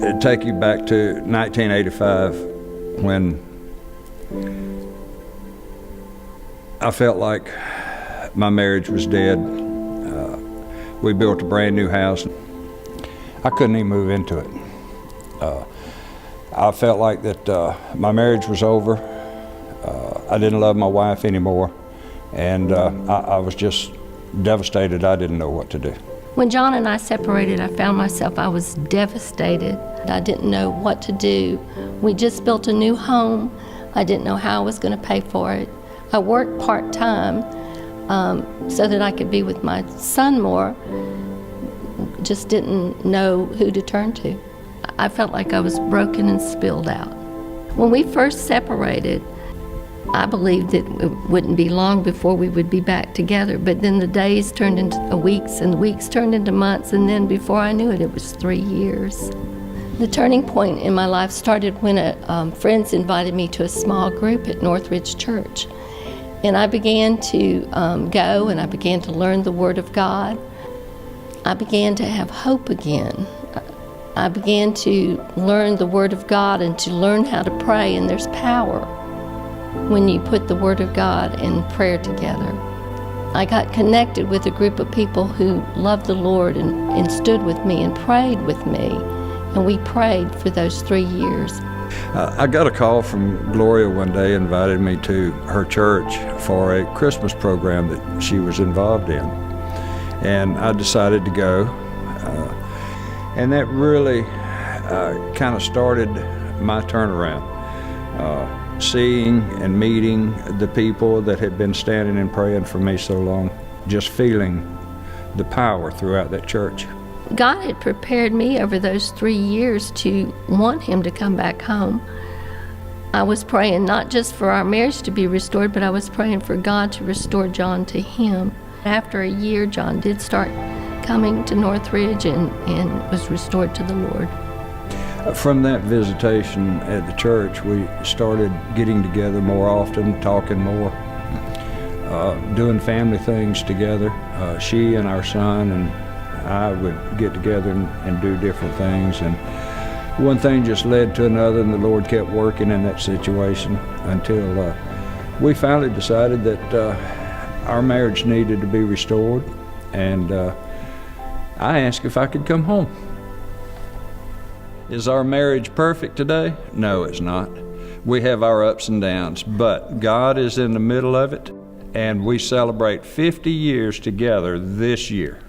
It'd take you back to 1985 when I felt like my marriage was dead. We built a brand new house. I couldn't even move into it. I felt like that my marriage was over. I didn't love my wife anymore, and I was just devastated. I didn't know what to do. When John and I separated, I found myself, I was devastated. I didn't know what to do. We just built a new home. I didn't know how I was going to pay for it. I worked part-time so that I could be with my son more. Just didn't know who to turn to. I felt like I was broken and spilled out. When we first separated, I believed that it wouldn't be long before we would be back together, but then the days turned into weeks, and the weeks turned into months, and then before I knew it, it was 3 years. The turning point in my life started when friends invited me to a small group at Northridge Church, and I began to go, and I began to learn the Word of God. I began to have hope again. I began to learn the Word of God and to learn how to pray, and there's power when you put the Word of God and prayer together. I got connected with a group of people who loved the Lord and stood with me and prayed with me, and we prayed for those 3 years. I got a call from Gloria one day, invited me to her church for a Christmas program that she was involved in, and I decided to go, and that really kind of started my turnaround. Seeing and meeting the people that had been standing and praying for me so long, just feeling the power throughout that church. God had prepared me over those 3 years to want him to come back home. I was praying not just for our marriage to be restored, but I was praying for God to restore John to him. After a year, John did start coming to Northridge and was restored to the Lord. From that visitation at the church, we started getting together more often, talking more, doing family things together. She and our son and I would get together and do different things, and one thing just led to another, and the Lord kept working in that situation until we finally decided that our marriage needed to be restored, and I asked if I could come home. Is our marriage perfect today? No, it's not. We have our ups and downs, but God is in the middle of it, and we celebrate 50 years together this year.